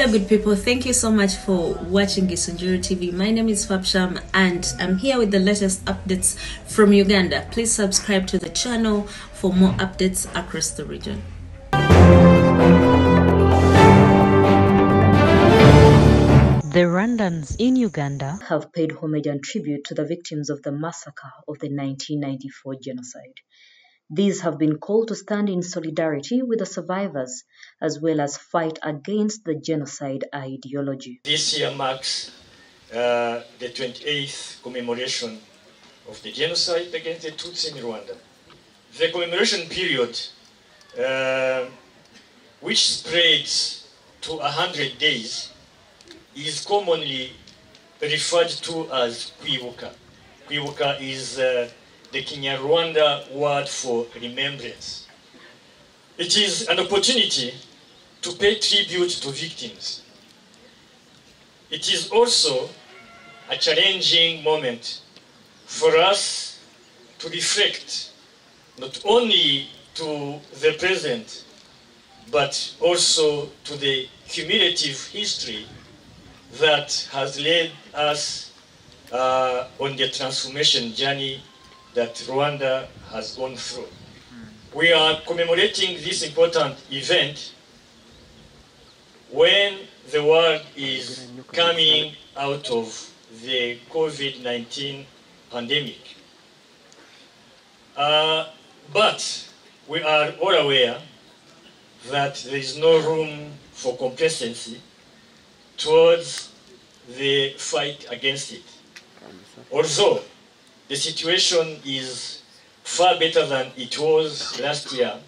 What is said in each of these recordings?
Hello good people, thank you so much for watching Gisunjuru TV. My name is Fabsham and I'm here with the latest updates from Uganda. Please subscribe to the channel for more updates across the region. The Rwandans in Uganda have paid homage and tribute to the victims of the massacre of the 1994 genocide. These have been called to stand in solidarity with the survivors, as well as fight against the genocide ideology. This year marks the 28th commemoration of the genocide against the Tutsi in Rwanda. The commemoration period, which spreads to 100 days, is commonly referred to as Kwibuka. Kwibuka is the Kinyarwanda word for remembrance. It is an opportunity to pay tribute to victims. It is also a challenging moment for us to reflect not only to the present, but also to the cumulative history that has led us on the transformation journey that Rwanda has gone through. We are commemorating this important event when the world is coming out of the COVID-19 pandemic. But we are all aware that there is no room for complacency towards the fight against it. Although the situation is far better than it was last year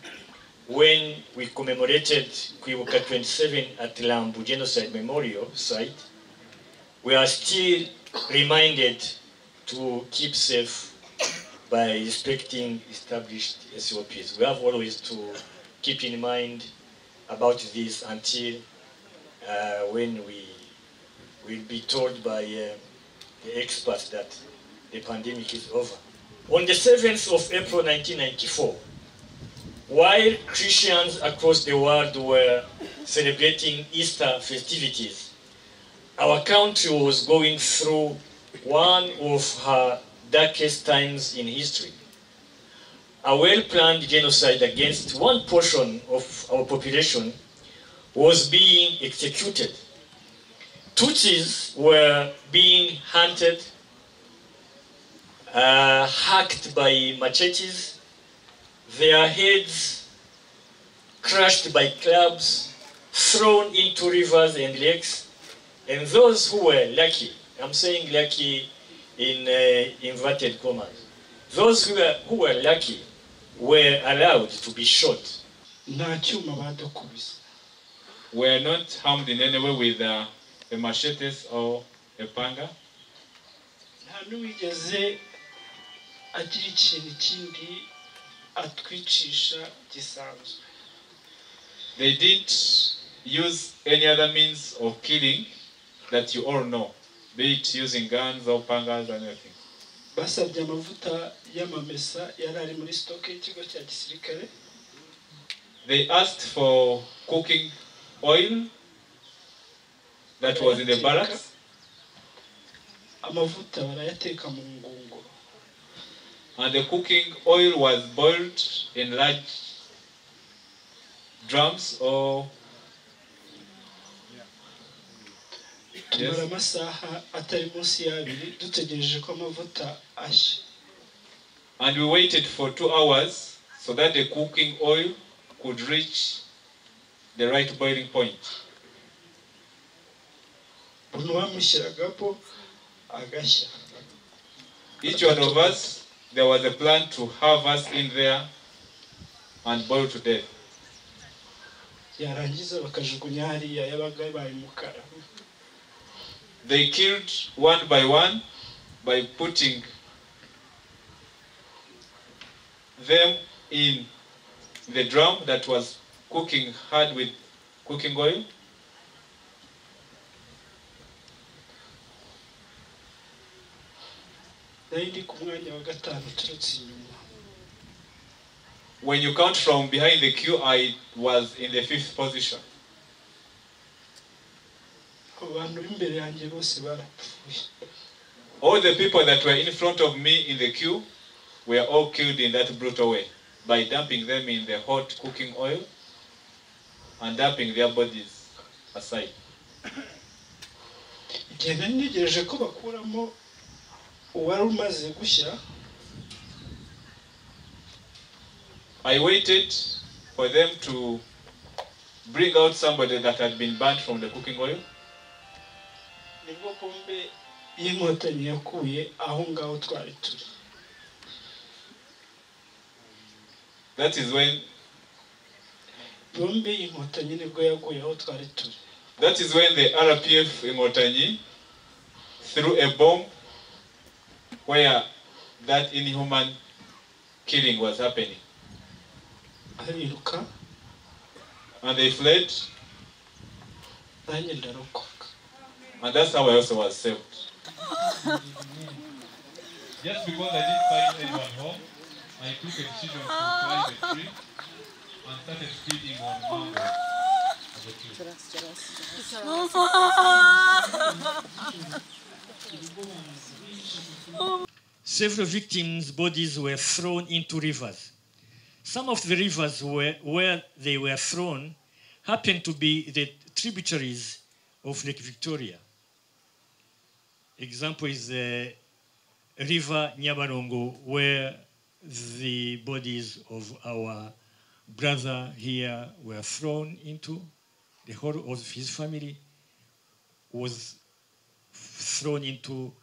when we commemorated Kwibuka 27 at Lambu Genocide Memorial Site, we are still reminded to keep safe by respecting established SOPs. We have always to keep in mind about this until when we will be told by the experts that the pandemic is over. On the 7th of April 1994, while Christians across the world were celebrating Easter festivities, our country was going through one of her darkest times in history. A well-planned genocide against one portion of our population was being executed. Tutsis were being hunted, hacked by machetes, their heads crushed by clubs, thrown into rivers and lakes, and those who were lucky, I'm saying lucky in inverted commas, those who were lucky were allowed to be shot. Were not harmed in any way with a machetes or a panga. They didn't use any other means of killing that you all know, be it using guns or pangas or anything. They asked for cooking oil that was in the barracks. And the cooking oil was boiled in large drums or yes. And we waited for 2 hours so that the cooking oil could reach the right boiling point. Each one of us, there was a plan to have us in there and boil to death. They killed one by putting them in the drum that was cooking hard with cooking oil. When you count from behind the queue, I was in the 5th position. All the people that were in front of me in the queue were all killed in that brutal way by dumping them in the hot cooking oil and dumping their bodies aside. I waited for them to bring out somebody that had been burnt from the cooking oil. That is when the RPF Inkotanyi threw a bomb where that inhuman killing was happening. And they fled. And that's how I also was saved. Just because I didn't find anyone home, I took a decision to climb a tree and started feeding on mango of the tree. Several victims' bodies were thrown into rivers. Some of the rivers where they were thrown happened to be the tributaries of Lake Victoria. Example is the river Nyabarongo, where the bodies of our brother here were thrown into. The whole of his family was thrown into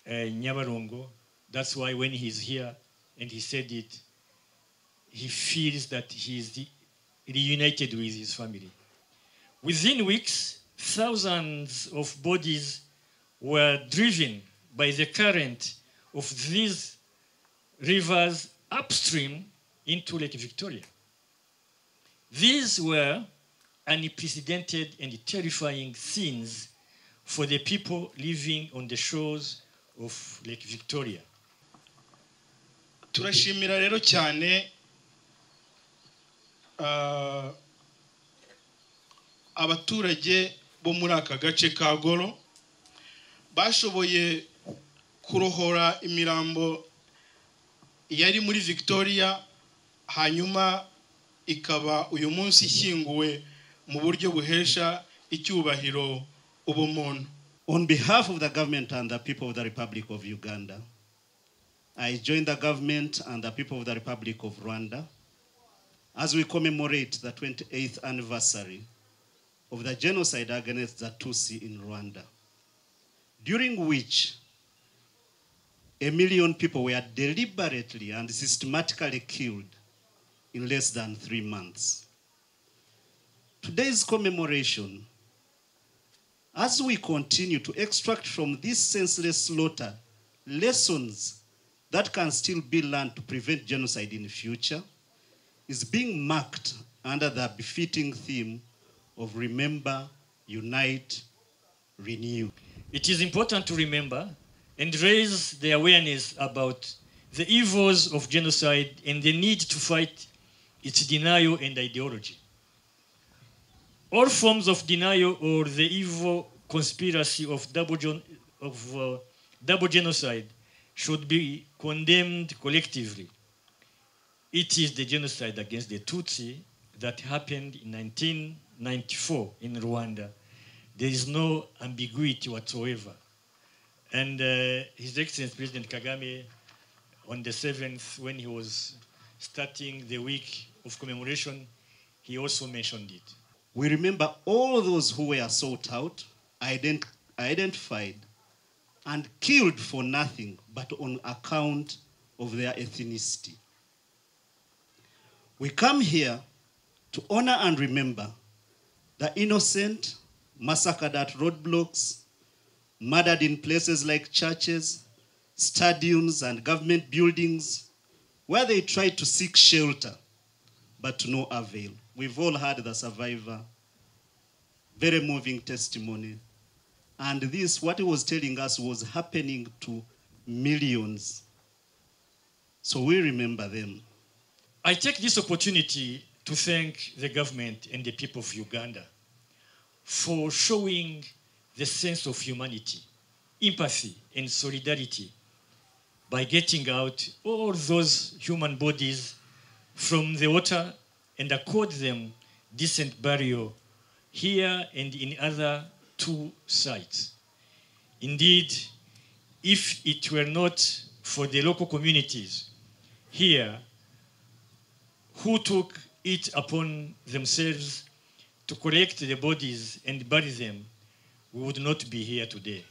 Nyabarongo. That's why when he's here and he said it, he feels that he is reunited with his family. Within weeks, thousands of bodies were driven by the current of these rivers upstream into Lake Victoria. These were unprecedented and terrifying scenes for the people living on the shores of Lake Victoria. Turashimira rero cyane abaturage bo muri aka gace ka Golo bashoboye kurohora imirambo yari muri Victoria, hanyuma ikaba uyu munsi ishyinguwe mu buryo buhesha icyubahiro ubumuntu. On behalf of the government and the people of the Republic of Uganda, I join the government and the people of the Republic of Rwanda as we commemorate the 28th anniversary of the genocide against the Tutsi in Rwanda, during which 1 million people were deliberately and systematically killed in less than 3 months. Today's commemoration, as we continue to extract from this senseless slaughter lessons that can still be learned to prevent genocide in the future, is being marked under the befitting theme of Remember, Unite, Renew. It is important to remember and raise the awareness about the evils of genocide and the need to fight its denial and ideology. All forms of denial or the evil conspiracy of double genocide should be condemned collectively. It is the genocide against the Tutsi that happened in 1994 in Rwanda. There is no ambiguity whatsoever. And His Excellency President Kagame, on the 7th, when he was starting the week of commemoration, he also mentioned it. We remember all those who were sought out, identified, and killed for nothing but on account of their ethnicity. We come here to honor and remember the innocent massacred at roadblocks, murdered in places like churches, stadiums, and government buildings, where they tried to seek shelter, but to no avail. We've all heard the survivor, very moving testimony. And this, what he was telling us, was happening to millions. So we remember them. I take this opportunity to thank the government and the people of Uganda for showing the sense of humanity, empathy, and solidarity by getting out all those human bodies from the water and accord them decent burial here and in other two sites. Indeed, if it were not for the local communities here who took it upon themselves to collect the bodies and bury them, we would not be here today.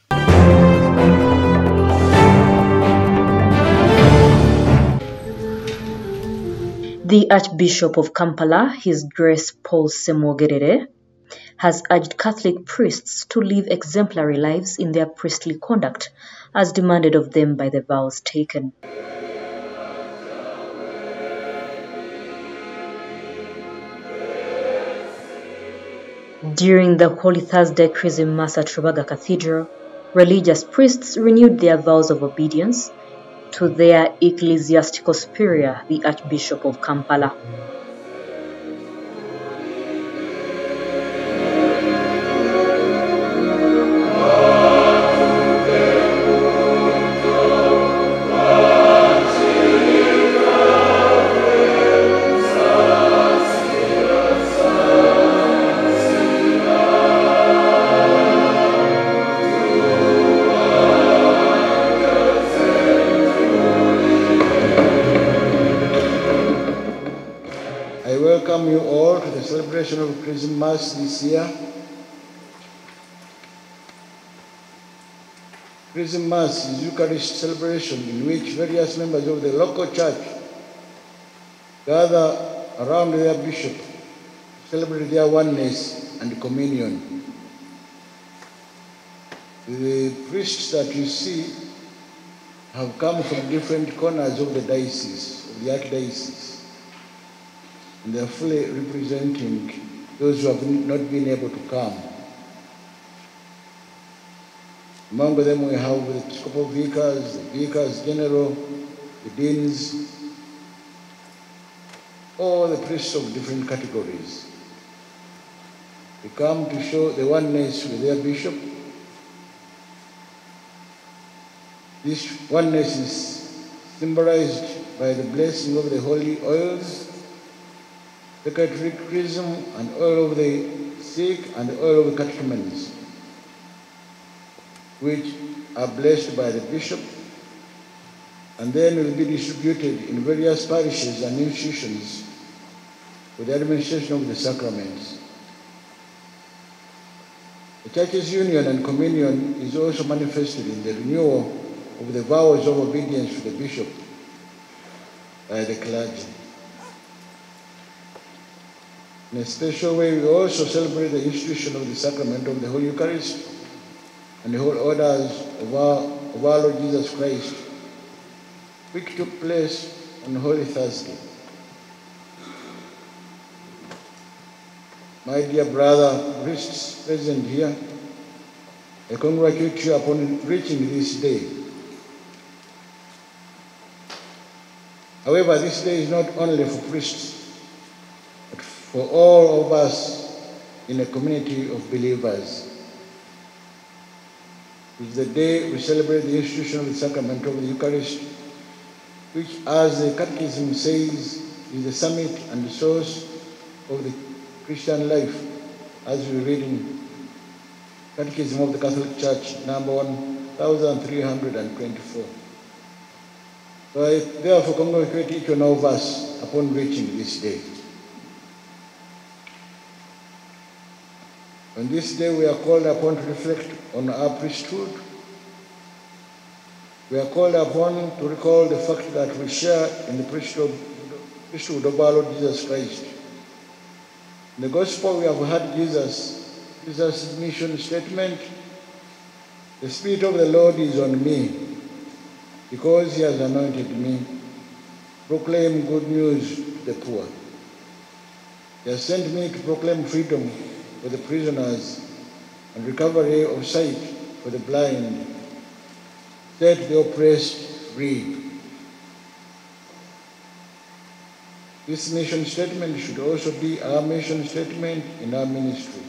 The Archbishop of Kampala, His Grace Paul Ssemwogerere, has urged Catholic priests to live exemplary lives in their priestly conduct, as demanded of them by the vows taken. During the Holy Thursday Chrism Mass at Rubaga Cathedral, religious priests renewed their vows of obedience to their ecclesiastical superior, the Archbishop of Kampala. I welcome you all to the celebration of Christmas this year. Christmas is Eucharist celebration in which various members of the local church gather around their bishop to celebrate their oneness and communion. The priests that you see have come from different corners of the diocese, of the archdiocese. And they are fully representing those who have not been able to come. Among them we have the Episcopal Vicars, the Vicars General, the Deans, all the priests of different categories. They come to show the oneness with their bishop. This oneness is symbolized by the blessing of the holy oils, the catechism and oil of the sick and the oil of the catechumens, which are blessed by the bishop and then will be distributed in various parishes and institutions for the administration of the sacraments. The Church's union and communion is also manifested in the renewal of the vows of obedience to the bishop by the clergy. In a special way, we also celebrate the institution of the sacrament of the Holy Eucharist and the whole orders of our Lord Jesus Christ, which took place on Holy Thursday. My dear brother, priests present here, I congratulate you upon reaching this day. However, this day is not only for priests, but for all of us in a community of believers. It is the day we celebrate the institution of the sacrament of the Eucharist, which, as the Catechism says, is the summit and the source of the Christian life, as we read in Catechism of the Catholic Church, number 1324. So I therefore congratulate each one of us upon reaching this day. On this day, we are called upon to reflect on our priesthood. We are called upon to recall the fact that we share in the priesthood of our Lord Jesus Christ. In the Gospel, we have heard Jesus' mission statement, "The Spirit of the Lord is on me, because he has anointed me, proclaim good news to the poor. He has sent me to proclaim freedom for the prisoners and recovery of sight for the blind, set the oppressed free." This mission statement should also be our mission statement in our ministry.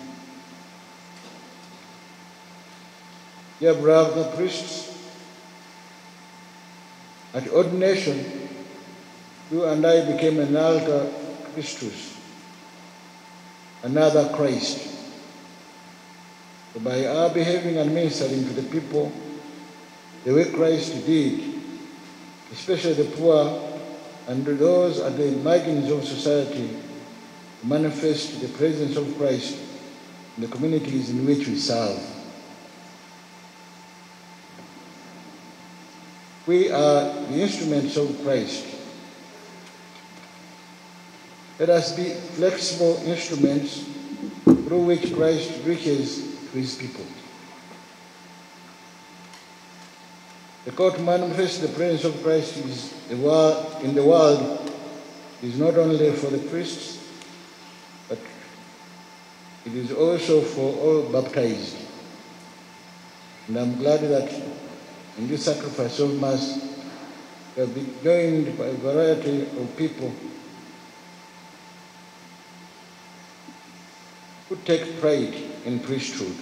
Dear brother priests, at ordination, you and I became an alter Christus, another Christ. So by our behaving and ministering to the people the way Christ did, especially the poor and those at the margins of society, manifest the presence of Christ in the communities in which we serve. We are the instruments of Christ. Let us be flexible instruments through which Christ reaches to his people. The call to manifest the presence of Christ in the world is not only for the priests, but it is also for all baptized. And I'm glad that in this sacrifice of Mass, we have been joined by a variety of people who take pride in priesthood.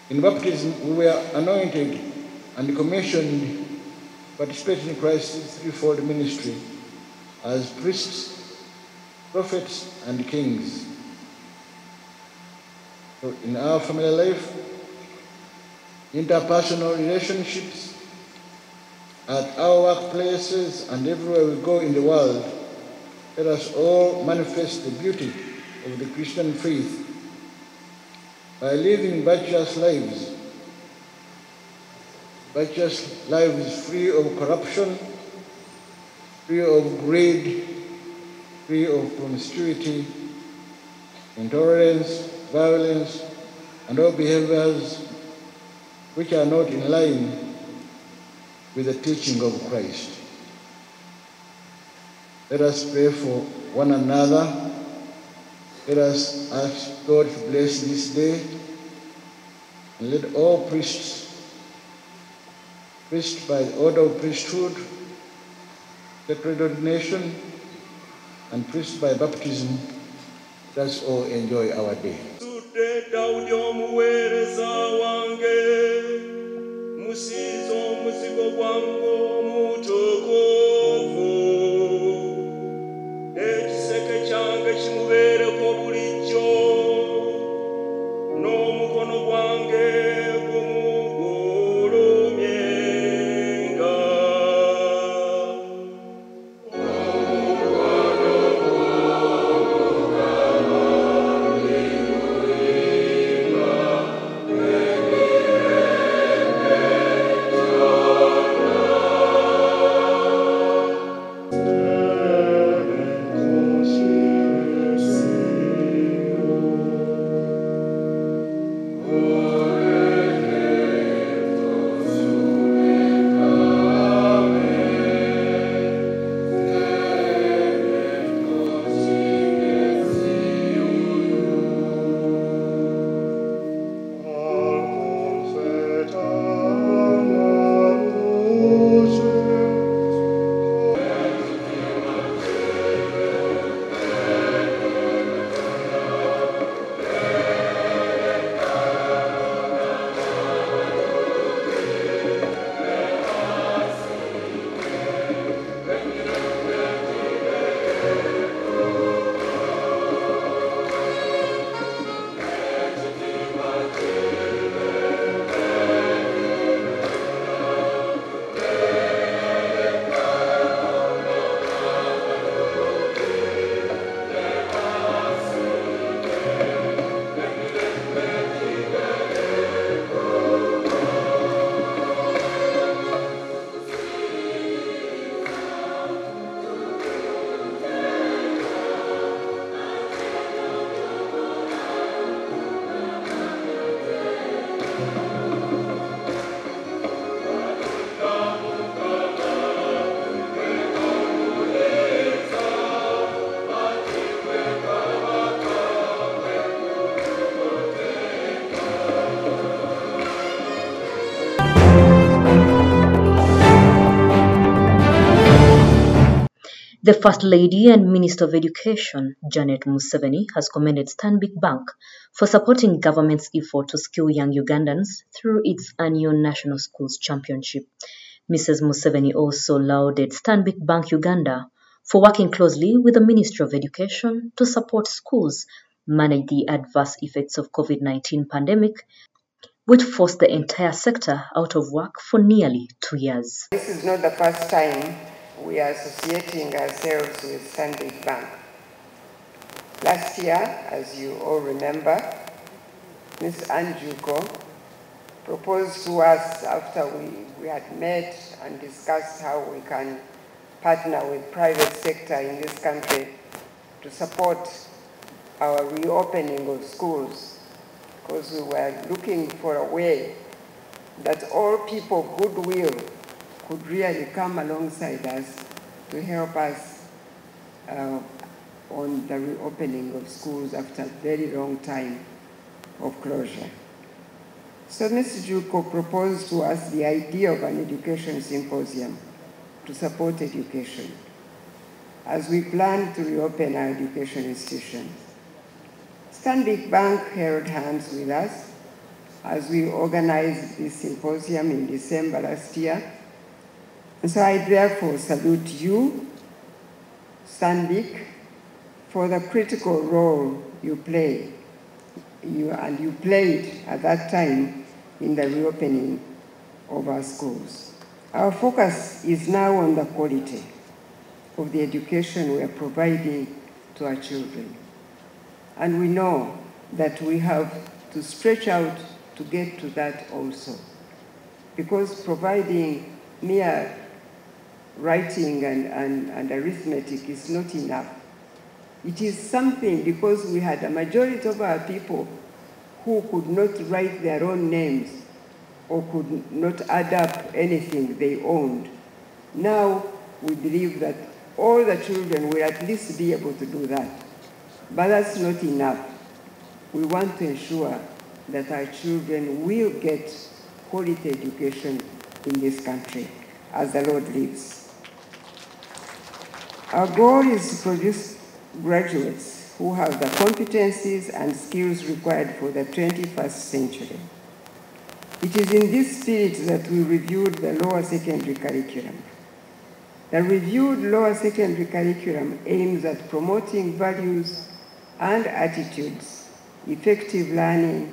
In baptism, we were anointed and commissioned to participate in Christ's threefold ministry as priests, prophets, and kings. So in our family life, interpersonal relationships, at our workplaces, and everywhere we go in the world, let us all manifest the beauty of the Christian faith by living virtuous lives free of corruption, free of greed, free of promiscuity, intolerance, violence, and all behaviors which are not in line with the teaching of Christ. Let us pray for one another. Let us ask God to bless this day, and let all priests by the order of priesthood, sacred ordination, and priests by baptism, let us all enjoy our day. The First Lady and Minister of Education, Janet Museveni, has commended Stanbic Bank for supporting government's effort to skill young Ugandans through its annual National Schools Championship. Mrs. Museveni also lauded Stanbic Bank Uganda for working closely with the Ministry of Education to support schools manage the adverse effects of COVID-19 pandemic, which forced the entire sector out of work for nearly 2 years. This is not the first time we are associating ourselves with Stanbic Bank. Last year, as you all remember, Ms. Anjuko proposed to us after we had met and discussed how we can partner with private sector in this country to support our reopening of schools, because we were looking for a way that all people of goodwill could really come alongside us to help us on the reopening of schools after a very long time of closure. So Ms. Juko proposed to us the idea of an education symposium to support education as we plan to reopen our education institutions. Stanbic Bank held hands with us as we organized this symposium in December last year. And so I therefore salute you, Stanbic, for the critical role you play. You played at that time in the reopening of our schools. Our focus is now on the quality of the education we are providing to our children. And we know that we have to stretch out to get to that also. Because providing mere writing and arithmetic is not enough. It is something, because we had a majority of our people who could not write their own names or could not add up anything they owned. Now we believe that all the children will at least be able to do that. But that's not enough. We want to ensure that our children will get quality education in this country as the Lord lives. Our goal is to produce graduates who have the competencies and skills required for the 21st century. It is in this spirit that we reviewed the lower secondary curriculum. The reviewed lower secondary curriculum aims at promoting values and attitudes, effective learning,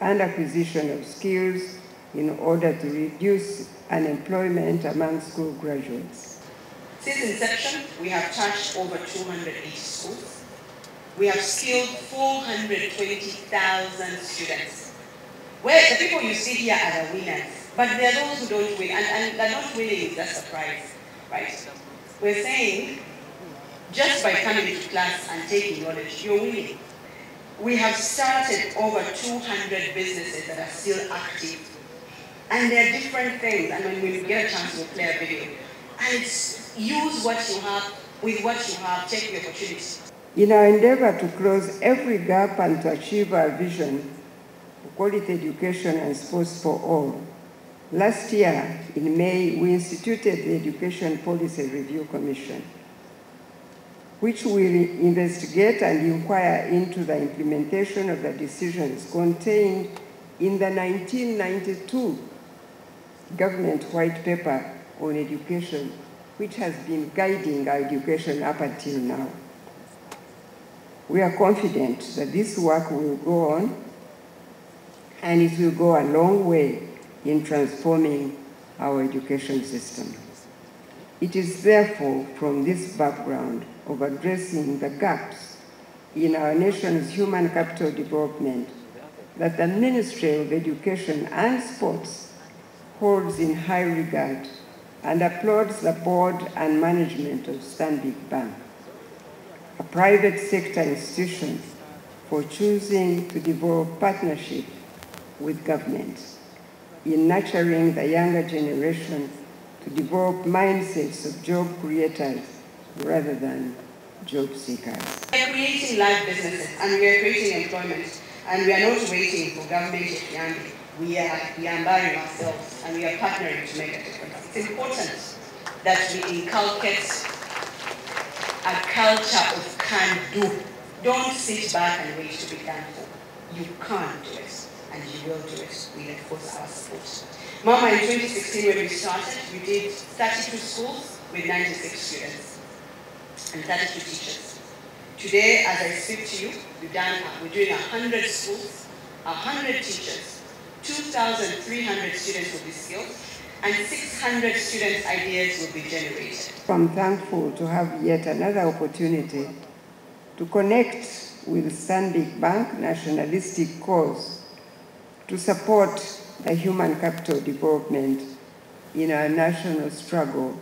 and acquisition of skills in order to reduce unemployment among school graduates. Since inception, we have touched over 280 schools. We have skilled 420,000 students. Where the people you see here are the winners, but there are those who don't win, and the not winning is just a prize, right? We're saying, just by coming to class and taking knowledge, you're winning. We have started over 200 businesses that are still active. And they're different things, and when we get a chance, we'll play a video. And it's use what you have, with what you have, take the opportunity. In our endeavor to close every gap and to achieve our vision, quality education and sports for all, last year, in May, we instituted the Education Policy Review Commission, which will investigate and inquire into the implementation of the decisions contained in the 1992 government white paper on education, which has been guiding our education up until now. We are confident that this work will go on, and it will go a long way in transforming our education system. It is therefore from this background of addressing the gaps in our nation's human capital development that the Ministry of Education and Sports holds in high regard and applauds the board and management of Stanbic Bank, a private sector institution, for choosing to develop partnership with government in nurturing the younger generation to develop mindsets of job creators rather than job seekers. We are creating live businesses, and we are creating employment, and we are not waiting for government to fund. We are empowering ourselves, and we are partnering to make a difference. It's important that we inculcate a culture of can-do. Don't sit back and wait to be done for. you can do it, and you will do it. We enforce our support. Mama, in 2016 when we started, we did 32 schools with 96 students and 32 teachers. Today, as I speak to you, we're doing 100 schools, 100 teachers, 2,300 students will be skilled, and 600 students' ideas will be generated. I'm thankful to have yet another opportunity to connect with Stanbic Bank nationalistic cause to support the human capital development in our national struggle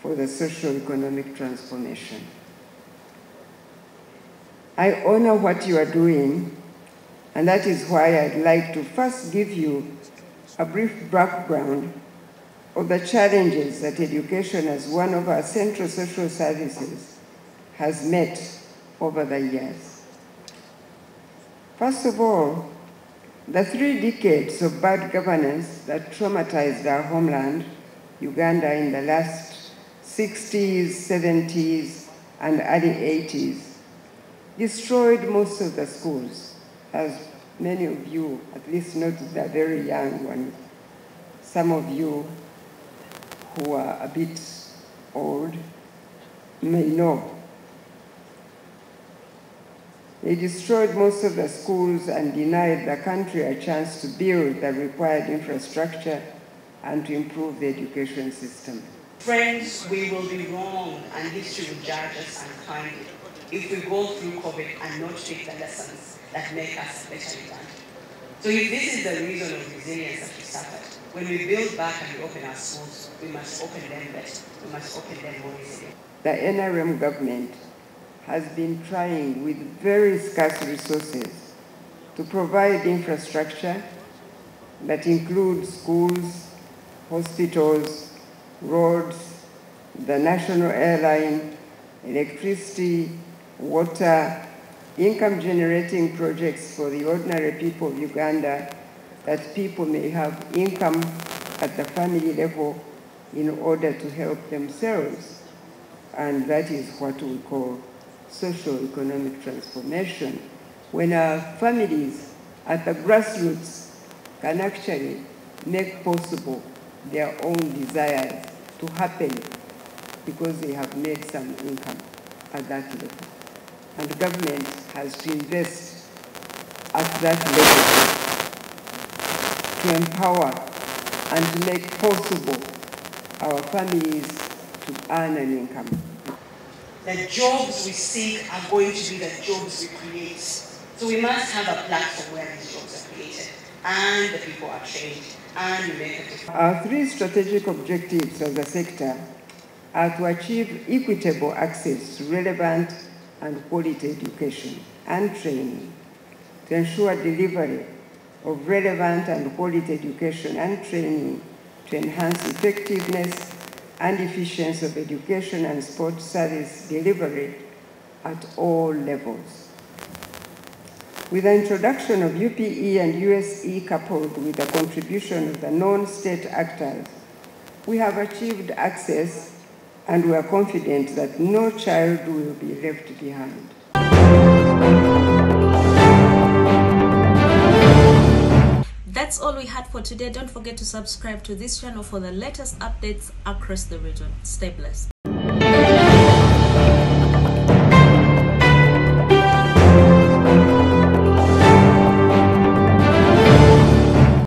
for the socio-economic transformation. I honor what you are doing, and that is why I'd like to first give you a brief background of the challenges that education as one of our central social services has met over the years. First of all, the 3 decades of bad governance that traumatized our homeland, Uganda, in the last 60s, 70s, and early 80s, destroyed most of the schools, as many of you, at least not the very young ones, some of you who are a bit old may know. They destroyed most of the schools and denied the country a chance to build the required infrastructure and to improve the education system. Friends, we will be wrong, and history will judge us unkindly if we go through COVID and not take the lessons that make us better Uganda. So if this is the reason of resilience that we suffered, when we build back and we open our schools, we must open them better. We must open them more easily. The NRM government has been trying with very scarce resources to provide infrastructure that includes schools, hospitals, roads, the national airline, electricity, water, income-generating projects for the ordinary people of Uganda, that people may have income at the family level in order to help themselves. And that is what we call socio-economic transformation, when our families at the grassroots can actually make possible their own desires to happen because they have made some income at that level. And the government has to invest at that level to empower and to make possible our families to earn an income. The jobs we seek are going to be the jobs we create. So we must have a platform where these jobs are created and the people are trained and we make a difference. Our 3 strategic objectives of the sector are to achieve equitable access to relevant and quality education and training, to ensure delivery of relevant and quality education and training to enhance effectiveness and efficiency of education and sport service delivery at all levels. With the introduction of UPE and USE coupled with the contribution of the non-state actors, we have achieved access and we are confident that no child will be left behind. That's all we had for today. Don't forget to subscribe to this channel for the latest updates across the region. Stay blessed.